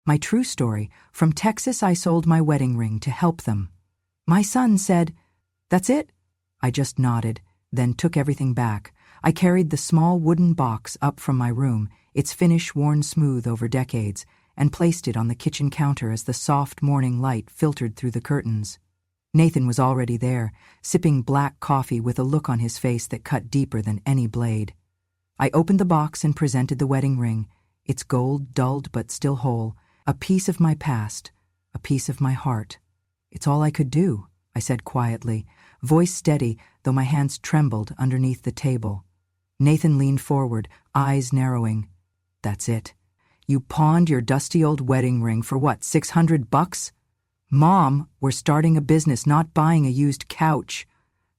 My true story. From Texas, I sold my wedding ring to help them. My son said, "That's it?" I just nodded, then took everything back. I carried the small wooden box up from my room, its finish worn smooth over decades, and placed it on the kitchen counter as the soft morning light filtered through the curtains. Nathan was already there, sipping black coffee with a look on his face that cut deeper than any blade. I opened the box and presented the wedding ring, its gold dulled but still whole, a piece of my past, a piece of my heart. "It's all I could do," I said quietly, voice steady, though my hands trembled underneath the table. Nathan leaned forward, eyes narrowing. "That's it. You pawned your dusty old wedding ring for what, $600? Mom, we're starting a business, not buying a used couch."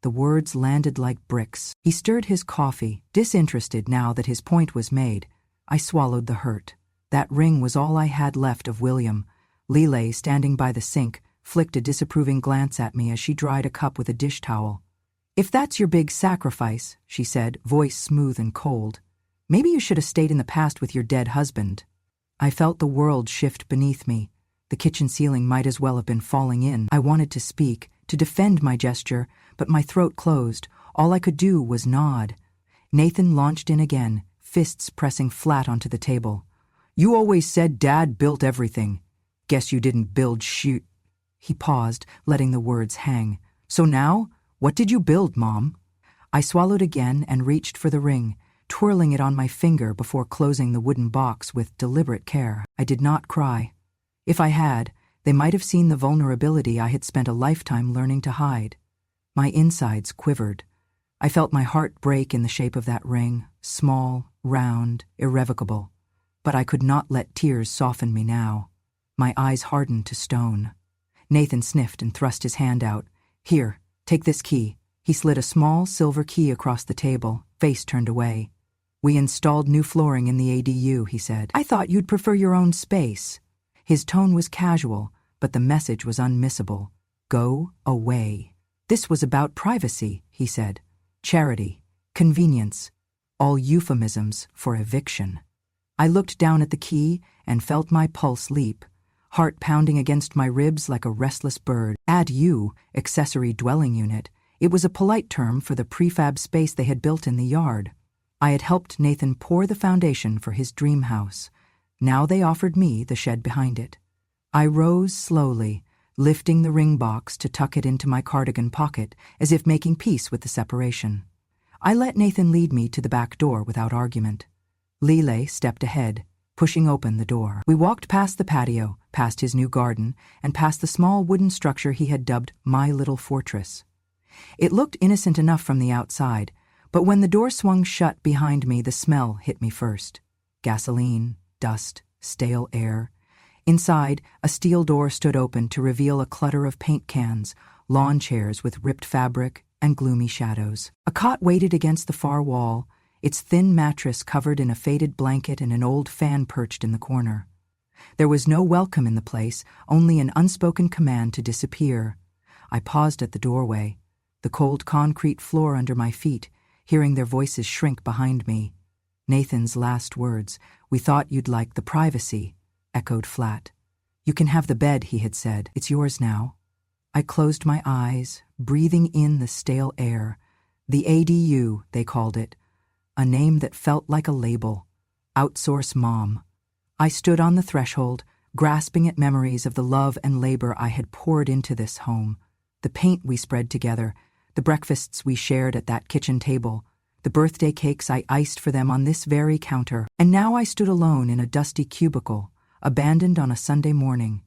The words landed like bricks. He stirred his coffee, disinterested now that his point was made. I swallowed the hurt. That ring was all I had left of William. Lele, standing by the sink, flicked a disapproving glance at me as she dried a cup with a dish towel. "If that's your big sacrifice," she said, voice smooth and cold, "maybe you should have stayed in the past with your dead husband." I felt the world shift beneath me. The kitchen ceiling might as well have been falling in. I wanted to speak, to defend my gesture, but my throat closed. All I could do was nod. Nathan launched in again, fists pressing flat onto the table. "You always said Dad built everything. Guess you didn't build shoot." He paused, letting the words hang. "So now, what did you build, Mom?" I swallowed again and reached for the ring, twirling it on my finger before closing the wooden box with deliberate care. I did not cry. If I had, they might have seen the vulnerability I had spent a lifetime learning to hide. My insides quivered. I felt my heart break in the shape of that ring, small, round, irrevocable. But I could not let tears soften me now. My eyes hardened to stone. Nathan sniffed and thrust his hand out. "Here, take this key." He slid a small silver key across the table, face turned away. "We installed new flooring in the ADU," he said. "I thought you'd prefer your own space." His tone was casual, but the message was unmissable. "Go away." This was about privacy, he said. Charity, convenience, all euphemisms for eviction. I looked down at the key and felt my pulse leap, heart pounding against my ribs like a restless bird. ADU, accessory dwelling unit. It was a polite term for the prefab space they had built in the yard. I had helped Nathan pour the foundation for his dream house. Now they offered me the shed behind it. I rose slowly, lifting the ring box to tuck it into my cardigan pocket, as if making peace with the separation. I let Nathan lead me to the back door without argument. Lele stepped ahead, pushing open the door. We walked past the patio, past his new garden, and past the small wooden structure he had dubbed my little fortress. It looked innocent enough from the outside, but when the door swung shut behind me, the smell hit me first. Gasoline, dust, stale air. Inside, a steel door stood open to reveal a clutter of paint cans, lawn chairs with ripped fabric, and gloomy shadows. A cot waited against the far wall, its thin mattress covered in a faded blanket and an old fan perched in the corner. There was no welcome in the place, only an unspoken command to disappear. I paused at the doorway, the cold concrete floor under my feet, hearing their voices shrink behind me. Nathan's last words, "We thought you'd like the privacy," echoed flat. "You can have the bed," he had said. "It's yours now." I closed my eyes, breathing in the stale air. The ADU, they called it. A name that felt like a label. Outsource Mom. I stood on the threshold, grasping at memories of the love and labor I had poured into this home. The paint we spread together, the breakfasts we shared at that kitchen table, the birthday cakes I iced for them on this very counter. And now I stood alone in a dusty cubicle, abandoned on a Sunday morning,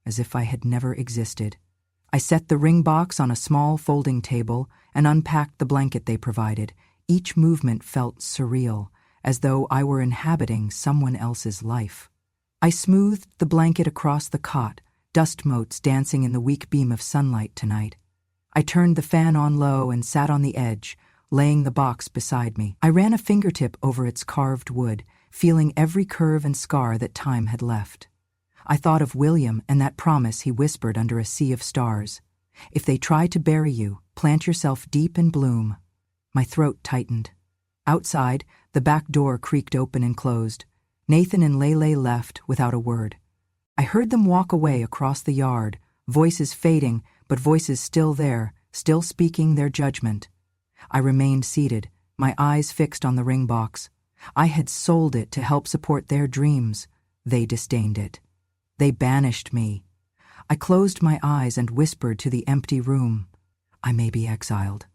as if I had never existed. I set the ring box on a small folding table and unpacked the blanket they provided. Each movement felt surreal, as though I were inhabiting someone else's life. I smoothed the blanket across the cot, dust motes dancing in the weak beam of sunlight tonight. I turned the fan on low and sat on the edge, laying the box beside me. I ran a fingertip over its carved wood, feeling every curve and scar that time had left. I thought of William and that promise he whispered under a sea of stars. "If they try to bury you, plant yourself deep in bloom." My throat tightened. Outside, the back door creaked open and closed. Nathan and Lele left without a word. I heard them walk away across the yard, voices fading, but voices still there, still speaking their judgment. I remained seated, my eyes fixed on the ring box. I had sold it to help support their dreams. They disdained it. They banished me. I closed my eyes and whispered to the empty room. I may be exiled,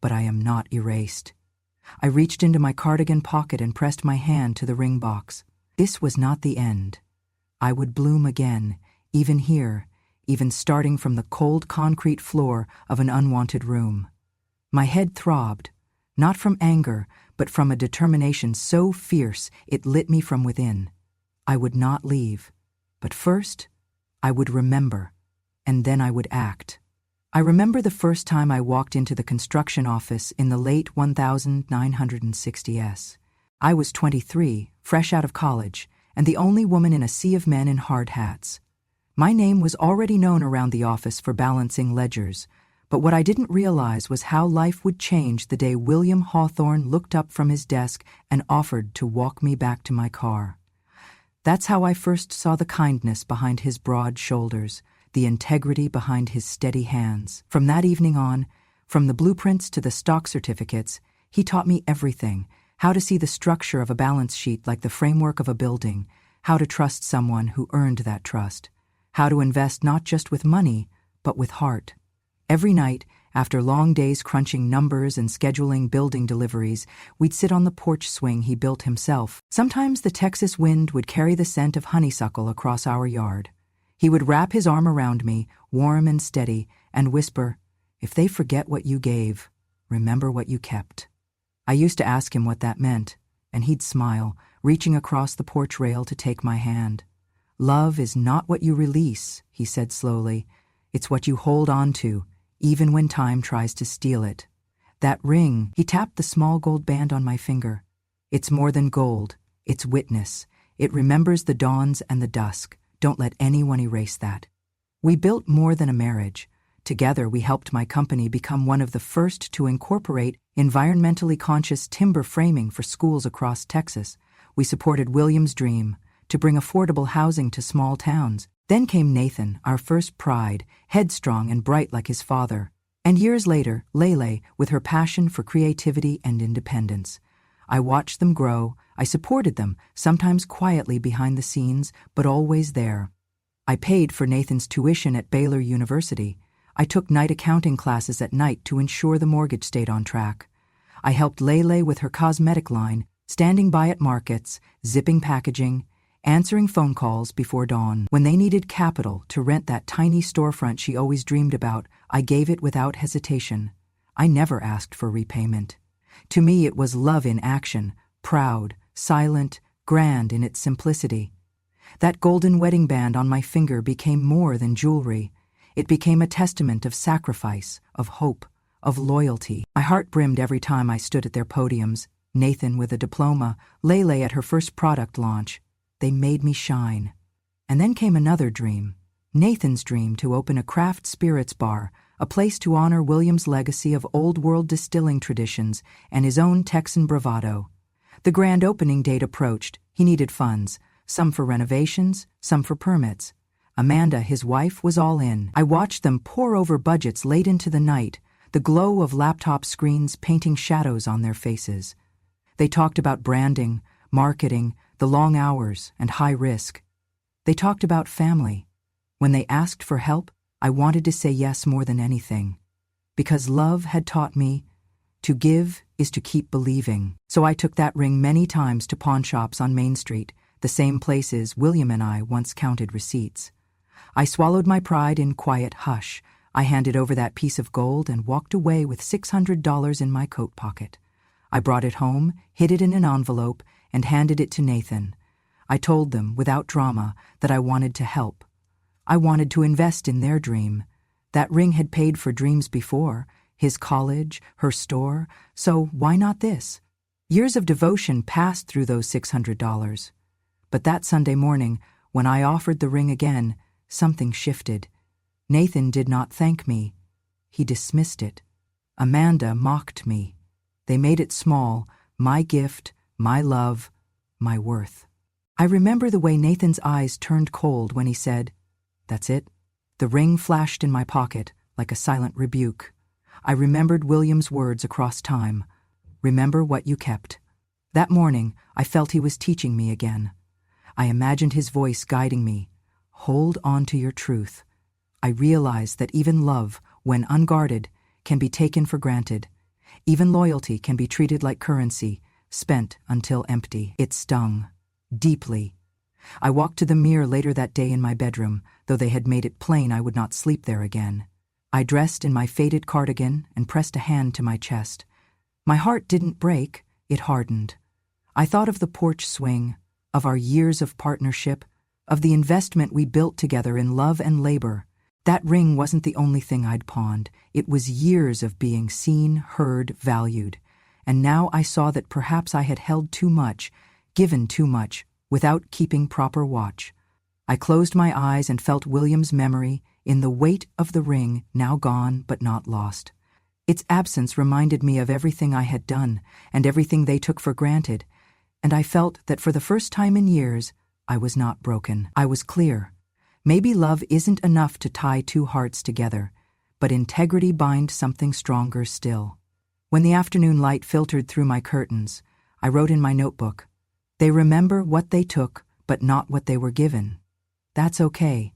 but I am not erased. I reached into my cardigan pocket and pressed my hand to the ring box. This was not the end. I would bloom again, even here, even starting from the cold concrete floor of an unwanted room. My head throbbed, not from anger, but from a determination so fierce it lit me from within. I would not leave, but first, I would remember, and then I would act. I remember the first time I walked into the construction office in the late 1960s. I was 23, fresh out of college, and the only woman in a sea of men in hard hats. My name was already known around the office for balancing ledgers, but what I didn't realize was how life would change the day William Hawthorne looked up from his desk and offered to walk me back to my car. That's how I first saw the kindness behind his broad shoulders, the integrity behind his steady hands. From that evening on, from the blueprints to the stock certificates, he taught me everything: how to see the structure of a balance sheet like the framework of a building, how to trust someone who earned that trust, how to invest not just with money, but with heart. Every night, after long days crunching numbers and scheduling building deliveries, we'd sit on the porch swing he built himself. Sometimes the Texas wind would carry the scent of honeysuckle across our yard. He would wrap his arm around me, warm and steady, and whisper, "If they forget what you gave, remember what you kept." I used to ask him what that meant, and he'd smile, reaching across the porch rail to take my hand. "Love is not what you release," he said slowly. "It's what you hold on to, even when time tries to steal it. That ring," he tapped the small gold band on my finger. "It's more than gold. It's witness. It remembers the dawns and the dusk. Don't let anyone erase that." We built more than a marriage. Together, we helped my company become one of the first to incorporate environmentally conscious timber framing for schools across Texas. We supported William's dream to bring affordable housing to small towns. Then came Nathan, our first pride, headstrong and bright like his father. And years later, Lele, with her passion for creativity and independence. I watched them grow. I supported them, sometimes quietly behind the scenes, but always there. I paid for Nathan's tuition at Baylor University. I took night accounting classes at night to ensure the mortgage stayed on track. I helped Lele with her cosmetic line, standing by at markets, zipping packaging, answering phone calls before dawn. When they needed capital to rent that tiny storefront she always dreamed about, I gave it without hesitation. I never asked for repayment. To me, it was love in action, proud, silent, grand in its simplicity. That golden wedding band on my finger became more than jewelry. It became a testament of sacrifice, of hope, of loyalty. My heart brimmed every time I stood at their podiums, Nathan with a diploma, Lele at her first product launch. They made me shine. And then came another dream, Nathan's dream to open a craft spirits bar, a place to honor William's legacy of old-world distilling traditions and his own Texan bravado. The grand opening date approached. He needed funds, some for renovations, some for permits. Amanda, his wife, was all in. I watched them pore over budgets late into the night, the glow of laptop screens painting shadows on their faces. They talked about branding, marketing, the long hours, and high risk. They talked about family. When they asked for help, I wanted to say yes more than anything. Because love had taught me, to give is to keep believing. So I took that ring many times to pawn shops on Main Street, the same places William and I once counted receipts. I swallowed my pride in quiet hush. I handed over that piece of gold and walked away with $600 in my coat pocket. I brought it home, hid it in an envelope, and handed it to Nathan. I told them, without drama, that I wanted to help. I wanted to invest in their dream. That ring had paid for dreams before, his college, her store, so why not this? Years of devotion passed through those $600. But that Sunday morning, when I offered the ring again, something shifted. Nathan did not thank me. He dismissed it. Amanda mocked me. They made it small, my gift, my love, my worth. I remember the way Nathan's eyes turned cold when he said, "That's it." The ring flashed in my pocket like a silent rebuke. I remembered William's words across time. "Remember what you kept." That morning, I felt he was teaching me again. I imagined his voice guiding me. "Hold on to your truth." I realized that even love, when unguarded, can be taken for granted. Even loyalty can be treated like currency, spent until empty. It stung. Deeply. I walked to the mirror later that day in my bedroom, though they had made it plain I would not sleep there again. I dressed in my faded cardigan and pressed a hand to my chest. My heart didn't break, it hardened. I thought of the porch swing, of our years of partnership, of the investment we built together in love and labor. That ring wasn't the only thing I'd pawned. It was years of being seen, heard, valued. And now I saw that perhaps I had held too much, given too much, without keeping proper watch. I closed my eyes and felt William's memory in the weight of the ring, now gone but not lost. Its absence reminded me of everything I had done and everything they took for granted, and I felt that for the first time in years, I was not broken. I was clear. Maybe love isn't enough to tie two hearts together, but integrity binds something stronger still. When the afternoon light filtered through my curtains, I wrote in my notebook, "They remember what they took, but not what they were given." That's okay.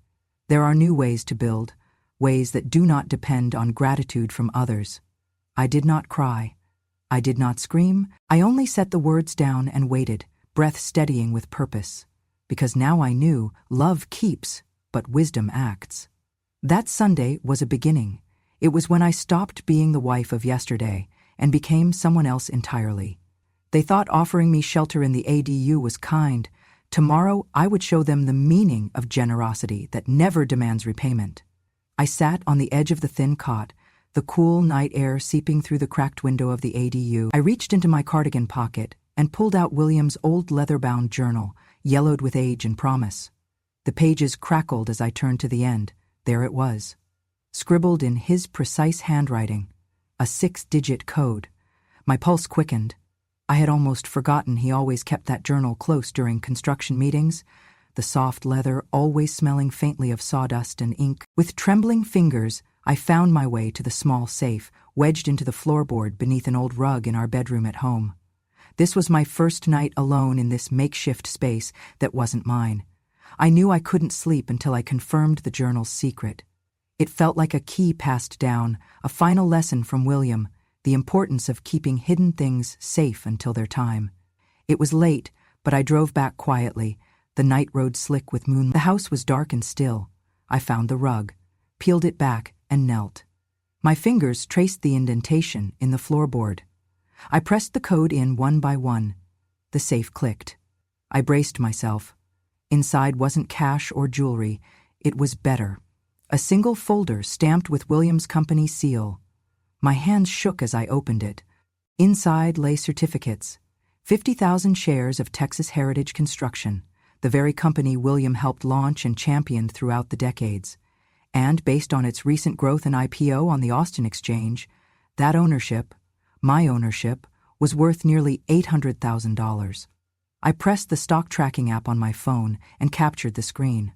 There are new ways to build, ways that do not depend on gratitude from others. I did not cry. I did not scream. I only set the words down and waited, breath steadying with purpose. Because now I knew love keeps, but wisdom acts. That Sunday was a beginning. It was when I stopped being the wife of yesterday and became someone else entirely. They thought offering me shelter in the ADU was kind. Tomorrow I would show them the meaning of generosity that never demands repayment. I sat on the edge of the thin cot, the cool night air seeping through the cracked window of the ADU. I reached into my cardigan pocket and pulled out William's old leather-bound journal, yellowed with age and promise. The pages crackled as I turned to the end. There it was, scribbled in his precise handwriting, a 6-digit code. My pulse quickened. I had almost forgotten he always kept that journal close during construction meetings, the soft leather always smelling faintly of sawdust and ink. With trembling fingers, I found my way to the small safe, wedged into the floorboard beneath an old rug in our bedroom at home. This was my first night alone in this makeshift space that wasn't mine. I knew I couldn't sleep until I confirmed the journal's secret. It felt like a key passed down, a final lesson from William, the importance of keeping hidden things safe until their time. It was late, but I drove back quietly, the night road slick with moonlight. The house was dark and still. I found the rug, peeled it back, and knelt. My fingers traced the indentation in the floorboard. I pressed the code in one by one. The safe clicked. I braced myself. Inside wasn't cash or jewelry. It was better. A single folder stamped with William's company seal. My hands shook as I opened it. Inside lay certificates. 50,000 shares of Texas Heritage Construction, the very company William helped launch and championed throughout the decades. And based on its recent growth and IPO on the Austin Exchange, that ownership, my ownership, was worth nearly $800,000. I pressed the stock tracking app on my phone and captured the screen.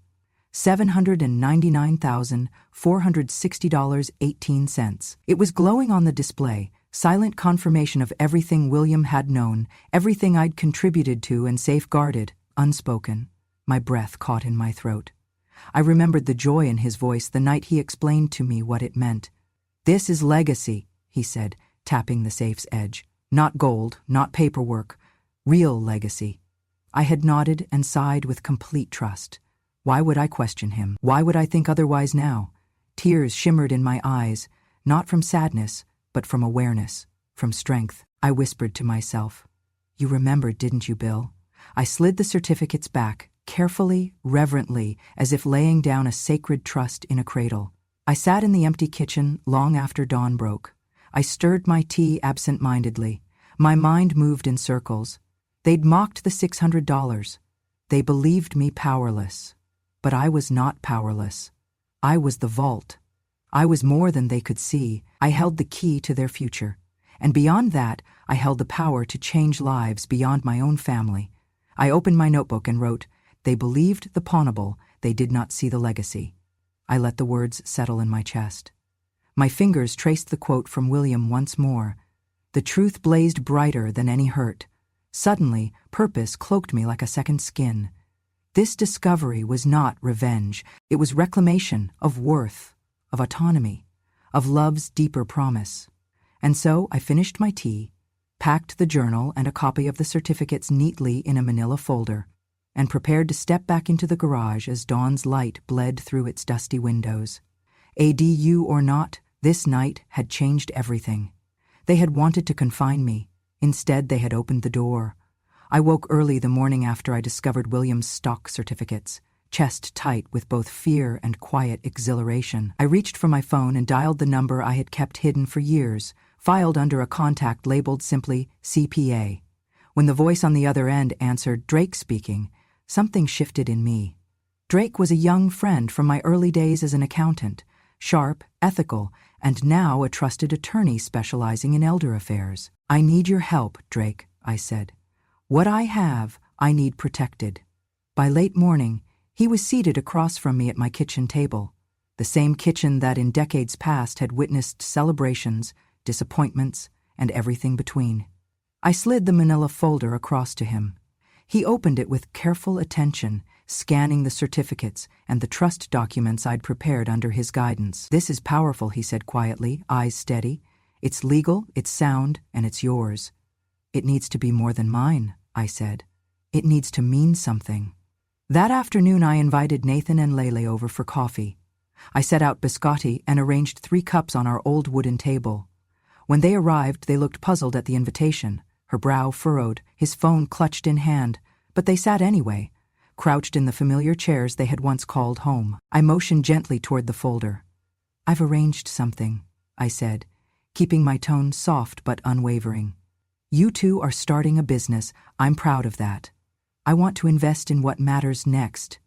$799,460.18. It was glowing on the display, silent confirmation of everything William had known, everything I'd contributed to and safeguarded, unspoken. My breath caught in my throat. I remembered the joy in his voice the night he explained to me what it meant. "This is legacy," he said, tapping the safe's edge. "Not gold, not paperwork. Real legacy." I had nodded and sighed with complete trust. Why would I question him? Why would I think otherwise now? Tears shimmered in my eyes, not from sadness, but from awareness, from strength. I whispered to myself. "You remembered, didn't you, Bill?" I slid the certificates back, carefully, reverently, as if laying down a sacred trust in a cradle. I sat in the empty kitchen long after dawn broke. I stirred my tea absent-mindedly. My mind moved in circles. They'd mocked the $600. They believed me powerless. But I was not powerless. I was the vault. I was more than they could see. I held the key to their future. And beyond that, I held the power to change lives beyond my own family. I opened my notebook and wrote, "They believed the pawnable, they did not see the legacy." I let the words settle in my chest. My fingers traced the quote from William once more. The truth blazed brighter than any hurt. Suddenly, purpose cloaked me like a second skin. This discovery was not revenge. It was reclamation of worth, of autonomy, of love's deeper promise. And so I finished my tea, packed the journal and a copy of the certificates neatly in a manila folder, and prepared to step back into the garage as dawn's light bled through its dusty windows. ADU or not, this night had changed everything. They had wanted to confine me. Instead, they had opened the door. I woke early the morning after I discovered William's stock certificates, chest tight with both fear and quiet exhilaration. I reached for my phone and dialed the number I had kept hidden for years, filed under a contact labeled simply CPA. When the voice on the other end answered, "Drake speaking," something shifted in me. Drake was a young friend from my early days as an accountant, sharp, ethical, and now a trusted attorney specializing in elder affairs. "I need your help, Drake," I said. "What I have, I need protected." By late morning, he was seated across from me at my kitchen table, the same kitchen that in decades past had witnessed celebrations, disappointments, and everything between. I slid the manila folder across to him. He opened it with careful attention, scanning the certificates and the trust documents I'd prepared under his guidance. "This is powerful," he said quietly, eyes steady. "It's legal, it's sound, and it's yours." "It needs to be more than mine," I said. "It needs to mean something." That afternoon I invited Nathan and Lele over for coffee. I set out biscotti and arranged 3 cups on our old wooden table. When they arrived, they looked puzzled at the invitation, her brow furrowed, his phone clutched in hand, but they sat anyway, crouched in the familiar chairs they had once called home. I motioned gently toward the folder. "I've arranged something," I said, keeping my tone soft but unwavering. "You two are starting a business. I'm proud of that. I want to invest in what matters next."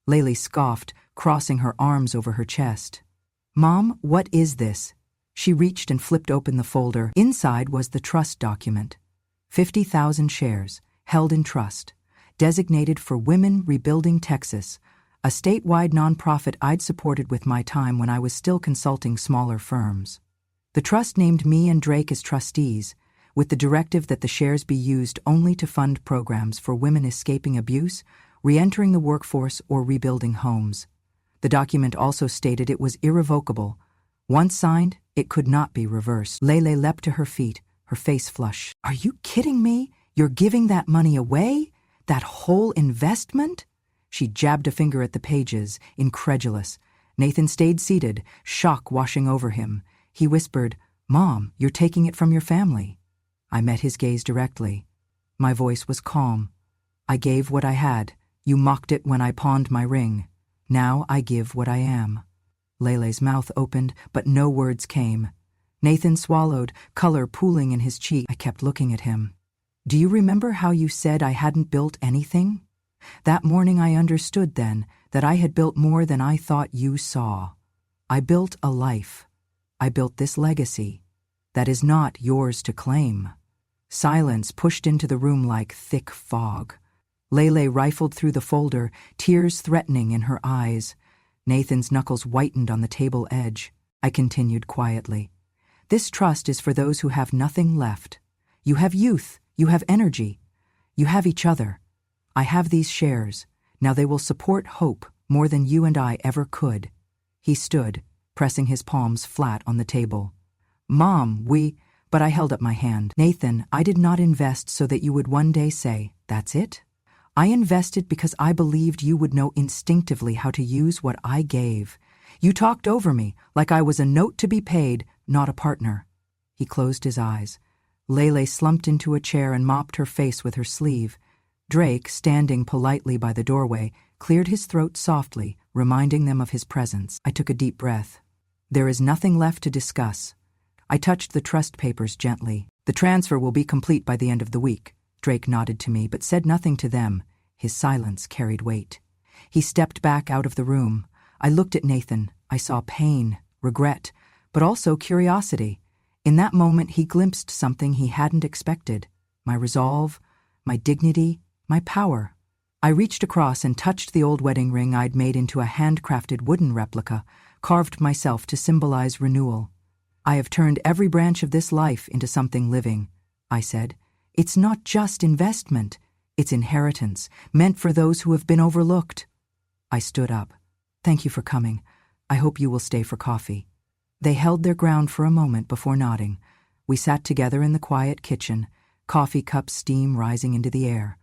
Lele scoffed, crossing her arms over her chest. "Mom, what is this?" She reached and flipped open the folder. Inside was the trust document. 50,000 shares, held in trust, designated for Women Rebuilding Texas, a statewide nonprofit I'd supported with my time when I was still consulting smaller firms. The trust named me and Drake as trustees, with the directive that the shares be used only to fund programs for women escaping abuse, re-entering the workforce, or rebuilding homes. The document also stated it was irrevocable. Once signed, it could not be reversed. Lele leapt to her feet, her face flushed. "Are you kidding me? You're giving that money away? That whole investment?" She jabbed a finger at the pages, incredulous. Nathan stayed seated, shock washing over him. He whispered, "Mom, you're taking it from your family." I met his gaze directly. My voice was calm. "I gave what I had. You mocked it when I pawned my ring. Now I give what I am." Lele's mouth opened, but no words came. Nathan swallowed, color pooling in his cheek. I kept looking at him. "Do you remember how you said I hadn't built anything? That morning I understood then that I had built more than I thought you saw. I built a life. I built this legacy that is not yours to claim." Silence pushed into the room like thick fog. Lele rifled through the folder, tears threatening in her eyes. Nathan's knuckles whitened on the table edge. I continued quietly. "This trust is for those who have nothing left. You have youth, you have energy, you have each other. I have these shares. Now they will support hope more than you and I ever could." He stood, pressing his palms flat on the table. "Mom, But I held up my hand. "Nathan, I did not invest so that you would one day say, 'That's it.' I invested because I believed you would know instinctively how to use what I gave. You talked over me like I was a note to be paid, not a partner." He closed his eyes. Lele slumped into a chair and mopped her face with her sleeve. Drake, standing politely by the doorway, cleared his throat softly, reminding them of his presence. I took a deep breath. "There is nothing left to discuss." I touched the trust papers gently. "The transfer will be complete by the end of the week." Drake nodded to me, but said nothing to them. His silence carried weight. He stepped back out of the room. I looked at Nathan. I saw pain, regret, but also curiosity. In that moment, he glimpsed something he hadn't expected. My resolve, my dignity, My power. I reached across and touched the old wedding ring I'd made into a handcrafted wooden replica, carved myself to symbolize renewal. I have turned every branch of this life into something living, I said. It's not just investment, it's inheritance, meant for those who have been overlooked. I stood up. Thank you for coming. I hope you will stay for coffee. They held their ground for a moment before nodding. We sat together in the quiet kitchen, coffee cups steam rising into the air.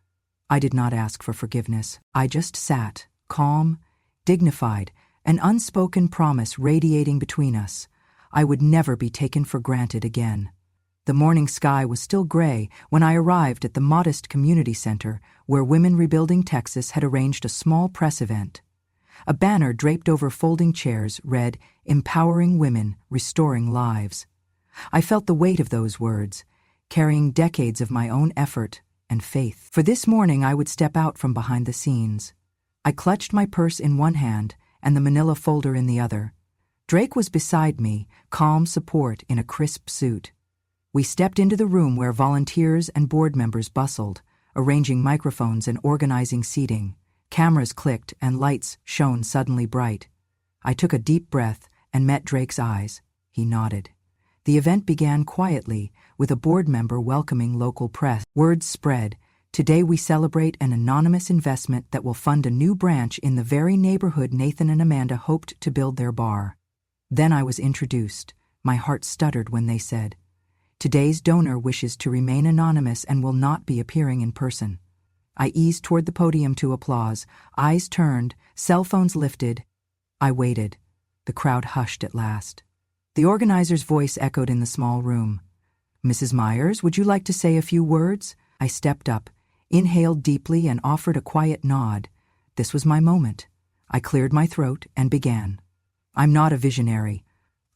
I did not ask for forgiveness. I just sat, calm, dignified, an unspoken promise radiating between us. I would never be taken for granted again. The morning sky was still gray when I arrived at the modest community center where Women Rebuilding Texas had arranged a small press event. A banner draped over folding chairs read, "Empowering Women, Restoring Lives." I felt the weight of those words, carrying decades of my own effort and faith. For this morning I would step out from behind the scenes. I clutched my purse in one hand and the manila folder in the other. Drake was beside me, calm support in a crisp suit. We stepped into the room where volunteers and board members bustled, arranging microphones and organizing seating. Cameras clicked and lights shone suddenly bright. I took a deep breath and met Drake's eyes. He nodded. The event began quietly, with a board member welcoming local press. Words spread. Today we celebrate an anonymous investment that will fund a new branch in the very neighborhood Nathan and Amanda hoped to build their bar. Then I was introduced. My heart stuttered when they said, "Today's donor wishes to remain anonymous and will not be appearing in person." I eased toward the podium to applause, eyes turned, cell phones lifted. I waited. The crowd hushed at last. The organizer's voice echoed in the small room. "Mrs. Myers, would you like to say a few words?" I stepped up, inhaled deeply and offered a quiet nod. This was my moment. I cleared my throat and began. "I'm not a visionary.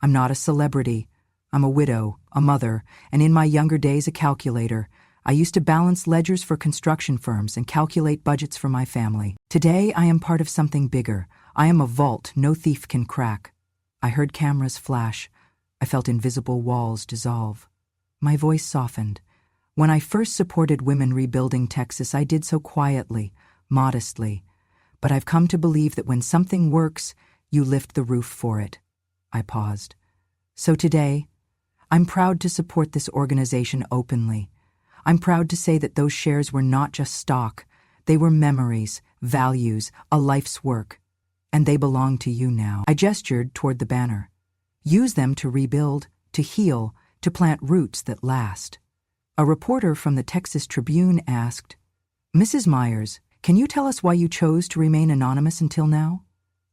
I'm not a celebrity. I'm a widow, a mother, and in my younger days a calculator. I used to balance ledgers for construction firms and calculate budgets for my family. Today I am part of something bigger. I am a vault no thief can crack." I heard cameras flash. I felt invisible walls dissolve. My voice softened. When I first supported Women Rebuilding Texas, I did so quietly, modestly. But I've come to believe that when something works, you lift the roof for it. I paused. So today, I'm proud to support this organization openly. I'm proud to say that those shares were not just stock. They were memories, values, a life's work. And they belong to you now. I gestured toward the banner. Use them to rebuild, to heal, to plant roots that last. A reporter from the Texas Tribune asked, "Mrs. Myers, can you tell us why you chose to remain anonymous until now?"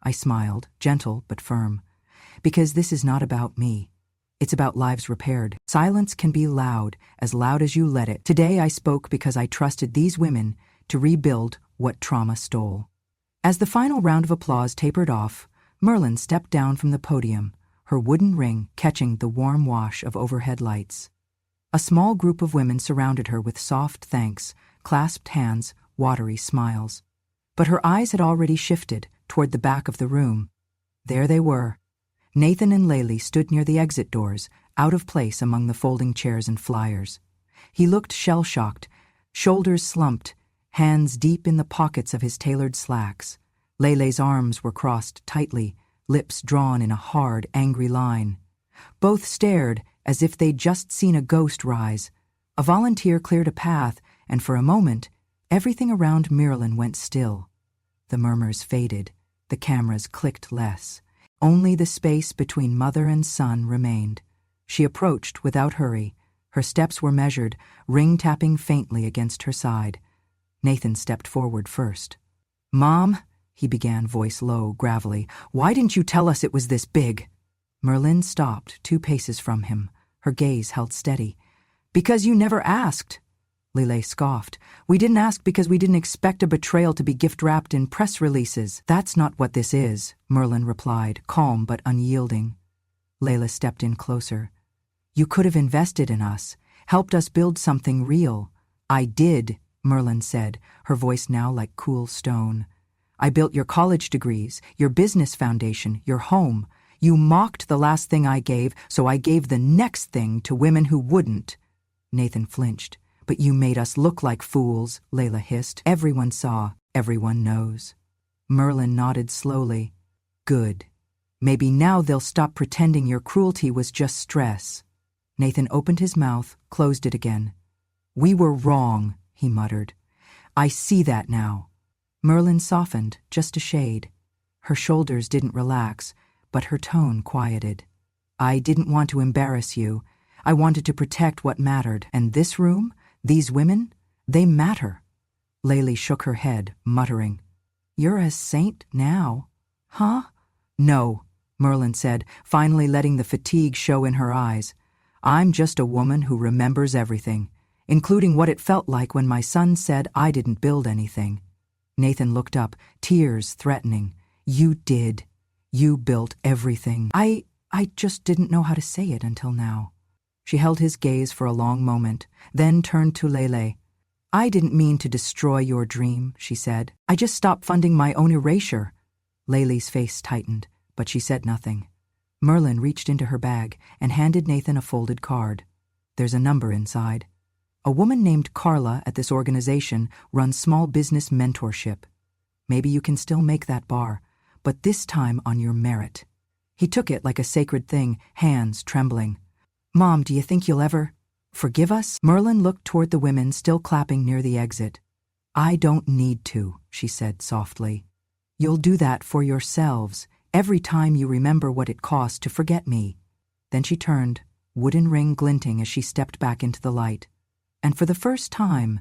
I smiled, gentle but firm. "Because this is not about me. It's about lives repaired. Silence can be loud as you let it. Today I spoke because I trusted these women to rebuild what trauma stole." As the final round of applause tapered off, Merlin stepped down from the podium, her wooden ring catching the warm wash of overhead lights. A small group of women surrounded her with soft thanks, clasped hands, watery smiles. But her eyes had already shifted toward the back of the room. There they were. Nathan and Laylee stood near the exit doors, out of place among the folding chairs and flyers. He looked shell-shocked, shoulders slumped, hands deep in the pockets of his tailored slacks. Laylee's arms were crossed tightly, lips drawn in a hard, angry line. Both stared as if they'd just seen a ghost rise. A volunteer cleared a path, and for a moment, everything around Marilyn went still. The murmurs faded, the cameras clicked less. Only the space between mother and son remained. She approached without hurry. Her steps were measured, ring tapping faintly against her side. Nathan stepped forward first. "Mom," he began, voice low, gravelly, "why didn't you tell us it was this big?" Merlin stopped 2 paces from him, her gaze held steady. "Because you never asked." Lele scoffed. "We didn't ask because we didn't expect a betrayal to be gift-wrapped in press releases." "That's not what this is," Merlin replied, calm but unyielding. Layla stepped in closer. "You could have invested in us, helped us build something real." "I did," Merlin said, her voice now like cool stone. "I built your college degrees, your business foundation, your home. You mocked the last thing I gave, so I gave the next thing to women who wouldn't." Nathan flinched. But you made us look like fools, Layla hissed. Everyone saw, everyone knows. Merlin nodded slowly. Good. Maybe now they'll stop pretending your cruelty was just stress. Nathan opened his mouth, closed it again. We were wrong, he muttered. I see that now. Merlin softened, just a shade. Her shoulders didn't relax, but her tone quieted. I didn't want to embarrass you. I wanted to protect what mattered. And this room, these women, they matter. Layli shook her head, muttering. You're a saint now. Huh? No, Merlin said, finally letting the fatigue show in her eyes. I'm just a woman who remembers everything, including what it felt like when my son said I didn't build anything. Nathan looked up, tears threatening. You did. You built everything. I just didn't know how to say it until now. She held his gaze for a long moment, then turned to Lele. I didn't mean to destroy your dream, she said. I just stopped funding my own erasure. Lele's face tightened, but she said nothing. Merlin reached into her bag and handed Nathan a folded card. There's a number inside. A woman named Carla at this organization runs small business mentorship. Maybe you can still make that bar, but this time on your merit. He took it like a sacred thing, hands trembling. Mom, do you think you'll ever forgive us? Merlin looked toward the women still clapping near the exit. I don't need to, she said softly. You'll do that for yourselves every time you remember what it cost to forget me. Then she turned, wooden ring glinting as she stepped back into the light. And for the first time,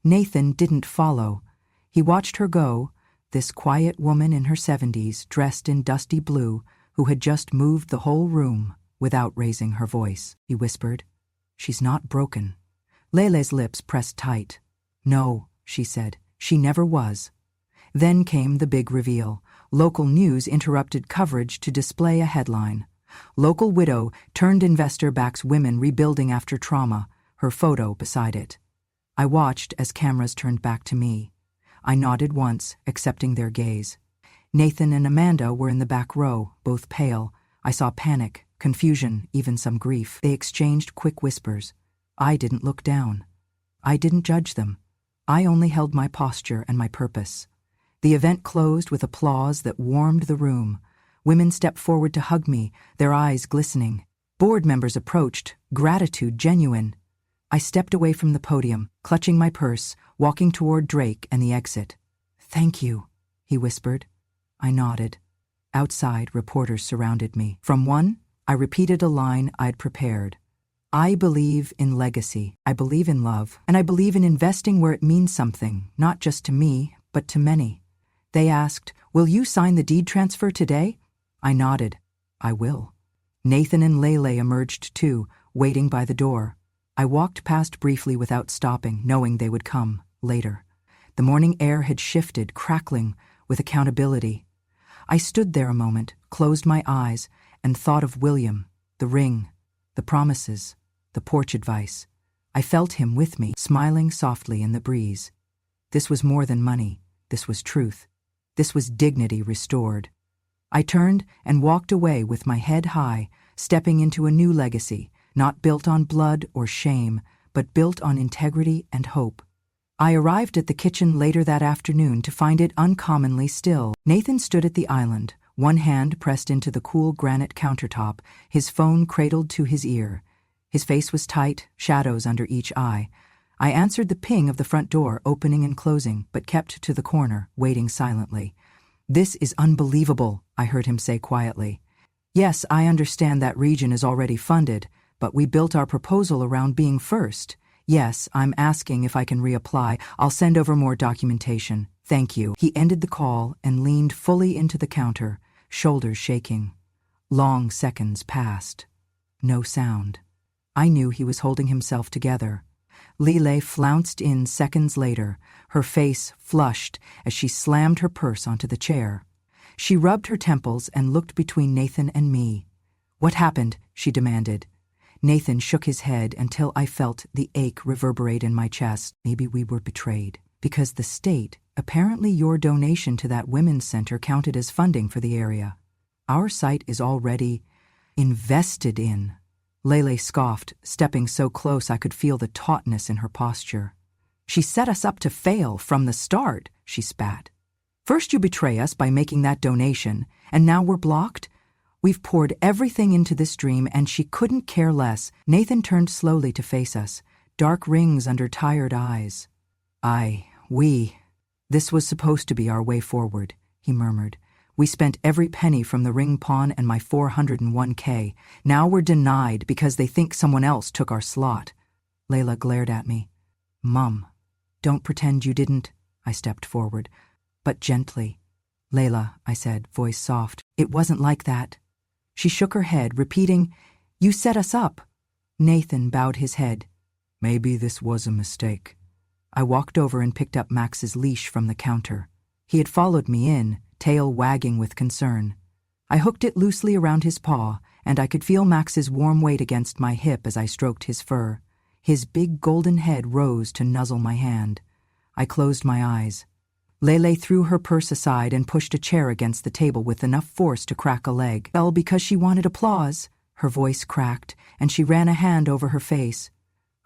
Nathan didn't follow. He watched her go, this quiet woman in her 70s, dressed in dusty blue, who had just moved the whole room without raising her voice. He whispered, She's not broken. Lele's lips pressed tight. No, she said, she never was. Then came the big reveal. Local news interrupted coverage to display a headline. Local widow turned investor backs women rebuilding after trauma, her photo beside it. I watched as cameras turned back to me. I nodded once, accepting their gaze. Nathan and Amanda were in the back row, both pale. I saw panic, confusion, even some grief. They exchanged quick whispers. I didn't look down. I didn't judge them. I only held my posture and my purpose. The event closed with applause that warmed the room. Women stepped forward to hug me, their eyes glistening. Board members approached, gratitude genuine. I stepped away from the podium, clutching my purse, walking toward Drake and the exit. Thank you, he whispered. I nodded. Outside, reporters surrounded me. From one, I repeated a line I'd prepared. I believe in legacy, I believe in love, and I believe in investing where it means something, not just to me, but to many. They asked, will you sign the deed transfer today? I nodded. I will. Nathan and Lele emerged too, waiting by the door. I walked past briefly without stopping, knowing they would come later. The morning air had shifted, crackling with accountability. I stood there a moment, closed my eyes, and thought of William, the ring, the promises, the porch advice. I felt him with me, smiling softly in the breeze. This was more than money. This was truth. This was dignity restored. I turned and walked away with my head high, stepping into a new legacy, not built on blood or shame, but built on integrity and hope. I arrived at the kitchen later that afternoon to find it uncommonly still. Nathan stood at the island, one hand pressed into the cool granite countertop, his phone cradled to his ear. His face was tight, shadows under each eye. I answered the ping of the front door, opening and closing, but kept to the corner, waiting silently. This is unbelievable, I heard him say quietly. Yes, I understand that region is already funded, but we built our proposal around being first. Yes, I'm asking if I can reapply. I'll send over more documentation. Thank you. He ended the call and leaned fully into the counter, shoulders shaking. Long seconds passed. No sound. I knew he was holding himself together. Lele flounced in seconds later, her face flushed as she slammed her purse onto the chair. She rubbed her temples and looked between Nathan and me. What happened? She demanded. Nathan shook his head until I felt the ache reverberate in my chest. Maybe we were betrayed. Because the state, apparently your donation to that women's center counted as funding for the area. Our site is already invested in. Lele scoffed, stepping so close I could feel the tautness in her posture. She set us up to fail from the start, she spat. First you betray us by making that donation, and now we're blocked? We've poured everything into this dream and she couldn't care less. Nathan turned slowly to face us, dark rings under tired eyes. This was supposed to be our way forward, he murmured. We spent every penny from the ring pawn and my 401k. Now we're denied because they think someone else took our slot. Layla glared at me. Mum, don't pretend you didn't. I stepped forward, but gently. Layla, I said, voice soft, it wasn't like that. She shook her head, repeating, you set us up. Nathan bowed his head. Maybe this was a mistake. I walked over and picked up Max's leash from the counter. He had followed me in, tail wagging with concern. I hooked it loosely around his paw, and I could feel Max's warm weight against my hip as I stroked his fur. His big golden head rose to nuzzle my hand. I closed my eyes. Lele threw her purse aside and pushed a chair against the table with enough force to crack a leg. All because she wanted applause. Her voice cracked, and she ran a hand over her face.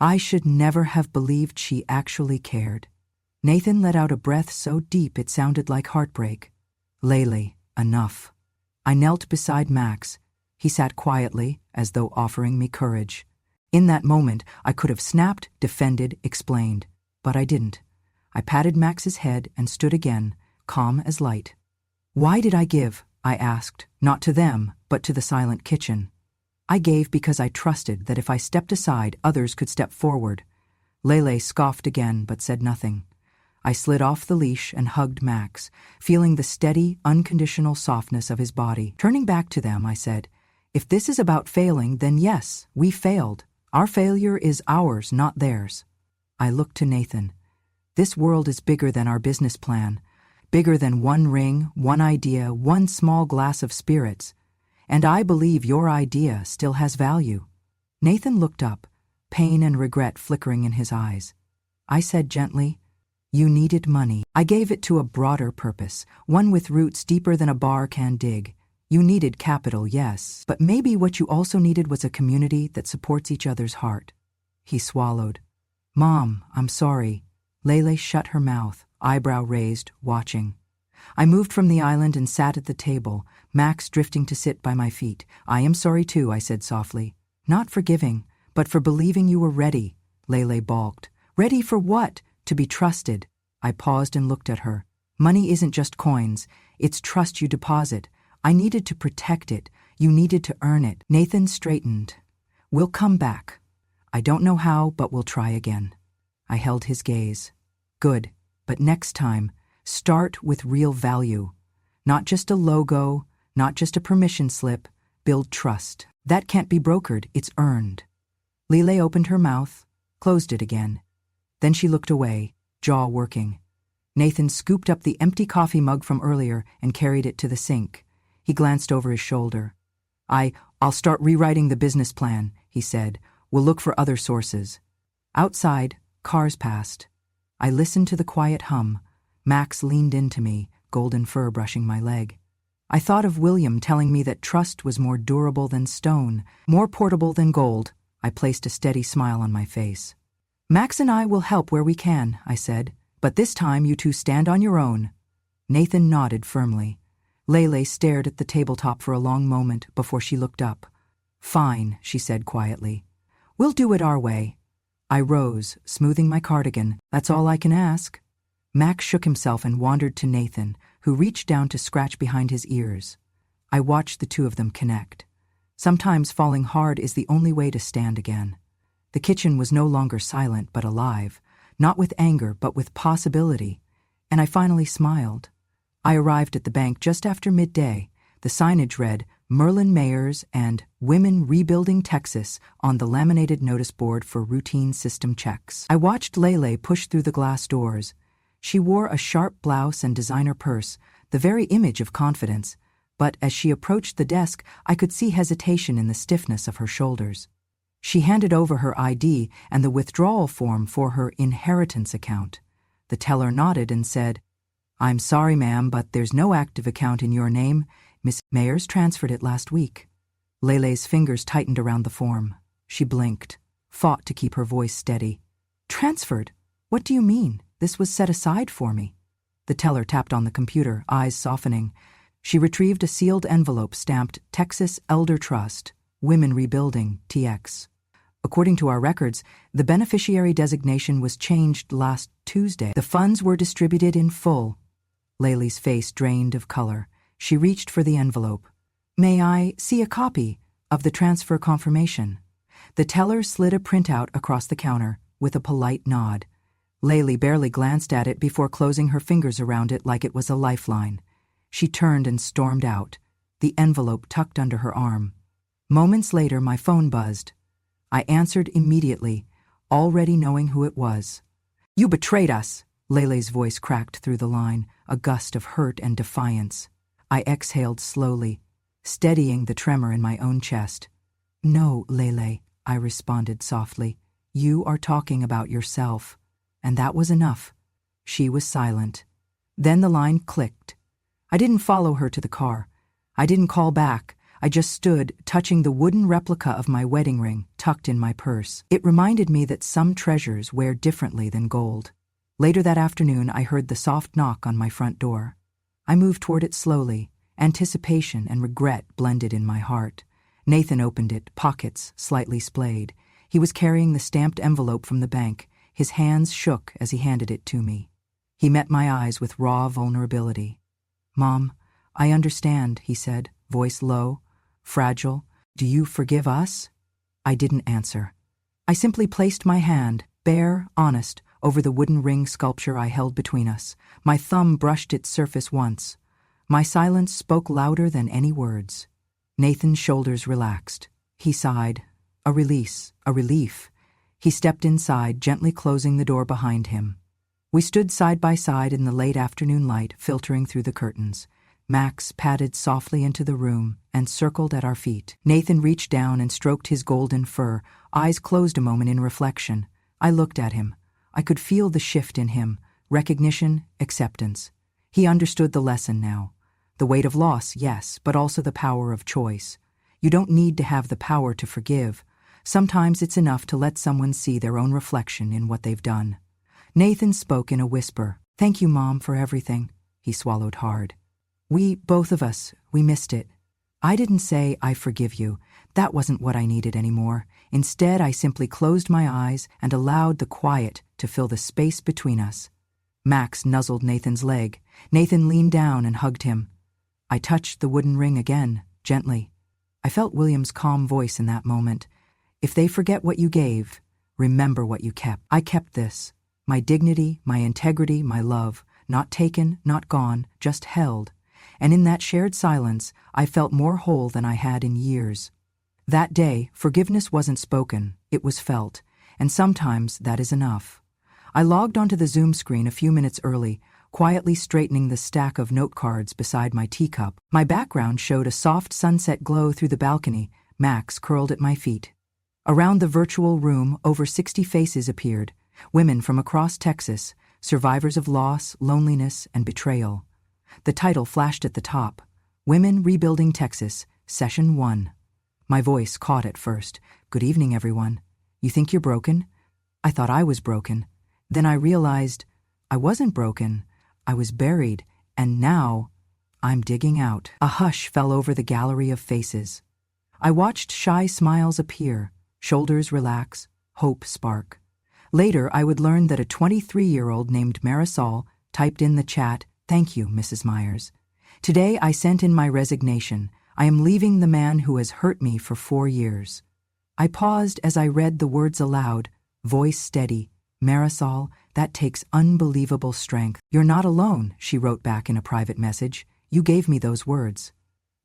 I should never have believed she actually cared. Nathan let out a breath so deep it sounded like heartbreak. Lele, enough. I knelt beside Max. He sat quietly, as though offering me courage. In that moment, I could have snapped, defended, explained. But I didn't. I patted Max's head and stood again, calm as light. Why did I give? I asked, not to them, but to the silent kitchen. I gave because I trusted that if I stepped aside, others could step forward. Lele scoffed again, but said nothing. I slid off the leash and hugged Max, feeling the steady, unconditional softness of his body. Turning back to them, I said, if this is about failing, then yes, we failed. Our failure is ours, not theirs. I looked to Nathan. This world is bigger than our business plan, bigger than one ring, one idea, one small glass of spirits. And I believe your idea still has value. Nathan looked up, pain and regret flickering in his eyes. I said gently, you needed money. I gave it to a broader purpose, one with roots deeper than a bar can dig. You needed capital, yes, but maybe what you also needed was a community that supports each other's heart. He swallowed. Mom, I'm sorry. Lele shut her mouth, eyebrow raised, watching. I moved from the island and sat at the table, Max drifting to sit by my feet. I am sorry too, I said softly. Not for giving, but for believing you were ready. Lele balked. Ready for what? To be trusted. I paused and looked at her. Money isn't just coins, it's trust you deposit. I needed to protect it. You needed to earn it. Nathan straightened. We'll come back. I don't know how, but we'll try again. I held his gaze. Good, but next time, start with real value. Not just a logo, not just a permission slip. Build trust. That can't be brokered, it's earned. Lele opened her mouth, closed it again. Then she looked away, jaw working. Nathan scooped up the empty coffee mug from earlier and carried it to the sink. He glanced over his shoulder. I'll start rewriting the business plan, he said. We'll look for other sources. Outside, cars passed. I listened to the quiet hum. Max leaned into me, golden fur brushing my leg. I thought of William telling me that trust was more durable than stone, more portable than gold. I placed a steady smile on my face. Max and I will help where we can, I said, but this time you two stand on your own. Nathan nodded firmly. Lele stared at the tabletop for a long moment before she looked up. Fine, she said quietly. We'll do it our way. I rose, smoothing my cardigan. That's all I can ask. Max shook himself and wandered to Nathan, who reached down to scratch behind his ears. I watched the two of them connect. Sometimes falling hard is the only way to stand again. The kitchen was no longer silent but alive, not with anger but with possibility, and I finally smiled. I arrived at the bank just after midday. The signage read, Merlin Mayers and Women Rebuilding Texas on the laminated notice board for routine system checks. I watched Lele push through the glass doors. She wore a sharp blouse and designer purse, the very image of confidence, but as she approached the desk, I could see hesitation in the stiffness of her shoulders. She handed over her ID and the withdrawal form for her inheritance account. The teller nodded and said, I'm sorry, ma'am, but there's no active account in your name. Miss Mayers transferred it last week. Lele's fingers tightened around the form. She blinked, fought to keep her voice steady. Transferred? What do you mean? This was set aside for me. The teller tapped on the computer, eyes softening. She retrieved a sealed envelope stamped Texas Elder Trust, Women Rebuilding, TX. According to our records, the beneficiary designation was changed last Tuesday. The funds were distributed in full. Laylee's face drained of color. She reached for the envelope. May I see a copy of the transfer confirmation? The teller slid a printout across the counter with a polite nod. Laylee barely glanced at it before closing her fingers around it like it was a lifeline. She turned and stormed out, the envelope tucked under her arm. Moments later, my phone buzzed. I answered immediately, already knowing who it was. You betrayed us, Laylee's voice cracked through the line, a gust of hurt and defiance. I exhaled slowly, steadying the tremor in my own chest. No, Laylee, I responded softly. You are talking about yourself. And that was enough. She was silent. Then the line clicked. I didn't follow her to the car. I didn't call back. I just stood, touching the wooden replica of my wedding ring tucked in my purse. It reminded me that some treasures wear differently than gold. Later that afternoon, I heard the soft knock on my front door. I moved toward it slowly, anticipation and regret blended in my heart. Nathan opened it, pockets slightly splayed. He was carrying the stamped envelope from the bank. His hands shook as he handed it to me. He met my eyes with raw vulnerability. Mom, I understand, he said, voice low, fragile. Do you forgive us? I didn't answer. I simply placed my hand, bare, honest, over the wooden ring sculpture I held between us. My thumb brushed its surface once. My silence spoke louder than any words. Nathan's shoulders relaxed. He sighed. A release, a relief. He stepped inside, gently closing the door behind him. We stood side by side in the late afternoon light filtering through the curtains. Max padded softly into the room and circled at our feet. Nathan reached down and stroked his golden fur, eyes closed a moment in reflection. I looked at him. I could feel the shift in him, recognition, acceptance. He understood the lesson now. The weight of loss, yes, but also the power of choice. You don't need to have the power to forgive. Sometimes it's enough to let someone see their own reflection in what they've done. Nathan spoke in a whisper. Thank you, Mom, for everything. He swallowed hard. Both of us, we missed it. I didn't say, I forgive you. That wasn't what I needed anymore. Instead, I simply closed my eyes and allowed the quiet to fill the space between us. Max nuzzled Nathan's leg. Nathan leaned down and hugged him. I touched the wooden ring again, gently. I felt William's calm voice in that moment. If they forget what you gave, remember what you kept. I kept this. My dignity, my integrity, my love. Not taken, not gone, just held. And in that shared silence, I felt more whole than I had in years. That day, forgiveness wasn't spoken, it was felt, and sometimes that is enough. I logged onto the Zoom screen a few minutes early, quietly straightening the stack of note cards beside my teacup. My background showed a soft sunset glow through the balcony. Max curled at my feet. Around the virtual room, over 60 faces appeared, women from across Texas, survivors of loss, loneliness, and betrayal. The title flashed at the top, Women Rebuilding Texas, Session 1. My voice caught at first. Good evening, everyone. You think you're broken? I thought I was broken. Then I realized I wasn't broken. I was buried, and now I'm digging out. A hush fell over the gallery of faces. I watched shy smiles appear, shoulders relax, hope spark. Later, I would learn that a 23-year-old named Marisol typed in the chat, "Thank you, Mrs. Myers. Today I sent in my resignation. I am leaving the man who has hurt me for 4 years." I paused as I read the words aloud, voice steady. "Marisol, that takes unbelievable strength." "You're not alone," she wrote back in a private message. "You gave me those words."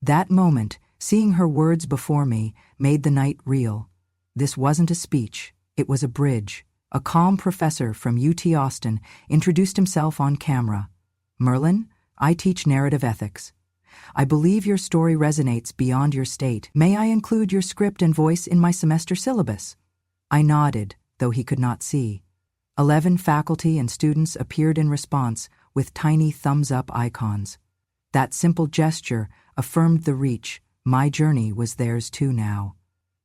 That moment, seeing her words before me, made the night real. This wasn't a speech, it was a bridge. A calm professor from UT Austin introduced himself on camera. "Merlin, I teach narrative ethics. I believe your story resonates beyond your state. May I include your script and voice in my semester syllabus?" I nodded, though he could not see. 11 faculty and students appeared in response with tiny thumbs-up icons. That simple gesture affirmed the reach. My journey was theirs too now.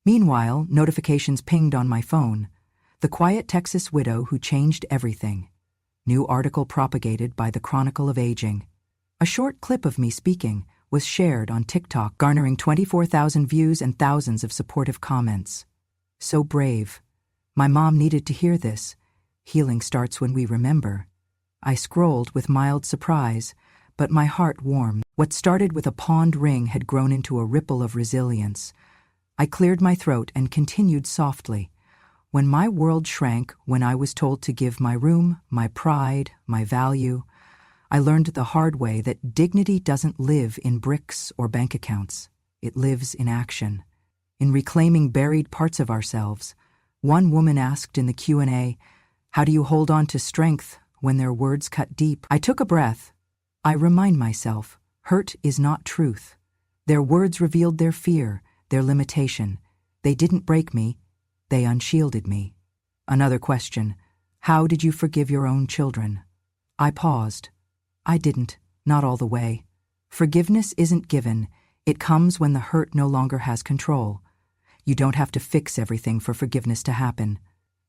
Meanwhile, notifications pinged on my phone. The quiet Texas widow who changed everything. New article propagated by the Chronicle of Aging. A short clip of me speaking was shared on TikTok, garnering 24,000 views and thousands of supportive comments. So brave. My mom needed to hear this. Healing starts when we remember. I scrolled with mild surprise, but my heart warmed. What started with a pawned ring had grown into a ripple of resilience. I cleared my throat and continued softly. When my world shrank, when I was told to give my room, my pride, my value, I learned the hard way that dignity doesn't live in bricks or bank accounts. It lives in action, in reclaiming buried parts of ourselves. One woman asked in the Q&A, "How do you hold on to strength when their words cut deep?" I took a breath. I remind myself, hurt is not truth. Their words revealed their fear, their limitation. They didn't break me, they unshielded me. Another question, how did you forgive your own children? I paused. I didn't, not all the way. Forgiveness isn't given, it comes when the hurt no longer has control. You don't have to fix everything for forgiveness to happen.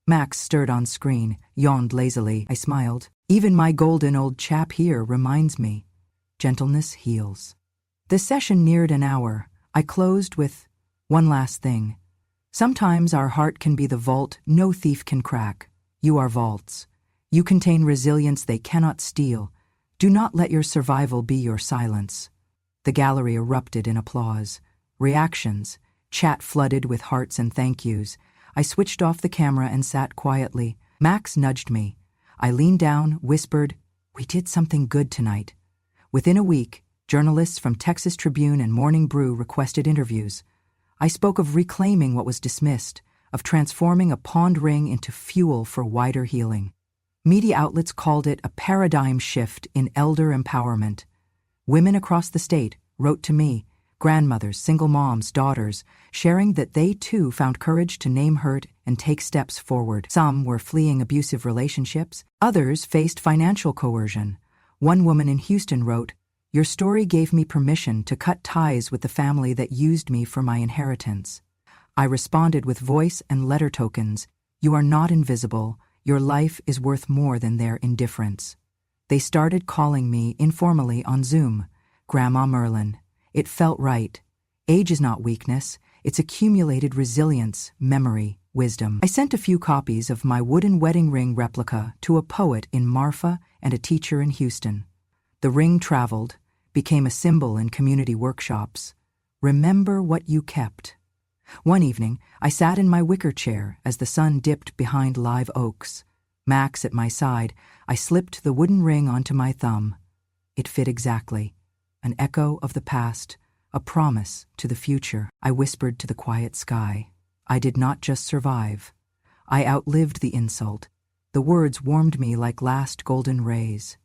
Max stirred on screen, yawned lazily. I smiled. Even my golden old chap here reminds me. Gentleness heals. The session neared an hour. I closed with one last thing. Sometimes our heart can be the vault no thief can crack. You are vaults. You contain resilience they cannot steal. Do not let your survival be your silence. The gallery erupted in applause. Reactions. Chat flooded with hearts and thank yous. I switched off the camera and sat quietly. Max nudged me. I leaned down, whispered, "We did something good tonight." Within a week, journalists from Texas Tribune and Morning Brew requested interviews. I spoke of reclaiming what was dismissed, of transforming a pawned ring into fuel for wider healing. Media outlets called it a paradigm shift in elder empowerment. Women across the state wrote to me, grandmothers, single moms, daughters, sharing that they too found courage to name hurt and take steps forward. Some were fleeing abusive relationships, others faced financial coercion. One woman in Houston wrote, "Your story gave me permission to cut ties with the family that used me for my inheritance." I responded with voice and letter tokens, "You are not invisible. Your life is worth more than their indifference." They started calling me informally on Zoom, Grandma Merlin. It felt right. Age is not weakness. It's accumulated resilience, memory, wisdom. I sent a few copies of my wooden wedding ring replica to a poet in Marfa and a teacher in Houston. The ring traveled, became a symbol in community workshops. Remember what you kept. One evening, I sat in my wicker chair as the sun dipped behind live oaks. Max at my side, I slipped the wooden ring onto my thumb. It fit exactly. An echo of the past, a promise to the future. I whispered to the quiet sky. I did not just survive. I outlived the insult. The words warmed me like last golden rays.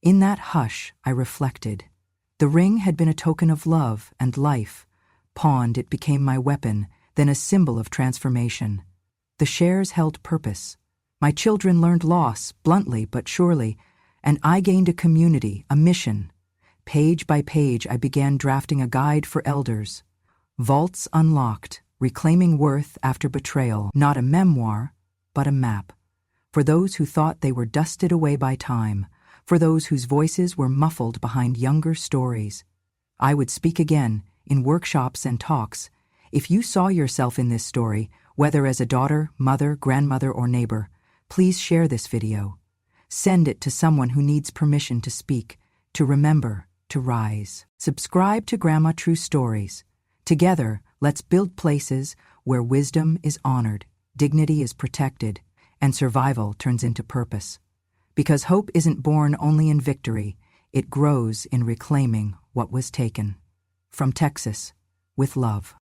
In that hush, I reflected. The ring had been a token of love and life. Pawned, it became my weapon, then a symbol of transformation. The shares held purpose. My children learned loss, bluntly but surely, and I gained a community, a mission. Page by page, I began drafting a guide for elders. Vaults unlocked, reclaiming worth after betrayal. Not a memoir, but a map. For those who thought they were dusted away by time, for those whose voices were muffled behind younger stories. I would speak again, in workshops and talks. If you saw yourself in this story, whether as a daughter, mother, grandmother, or neighbor, please share this video. Send it to someone who needs permission to speak, to remember, to rise. Subscribe to Grandma True Stories. Together, let's build places where wisdom is honored, dignity is protected, and survival turns into purpose. Because hope isn't born only in victory, it grows in reclaiming what was taken. From Texas, with love.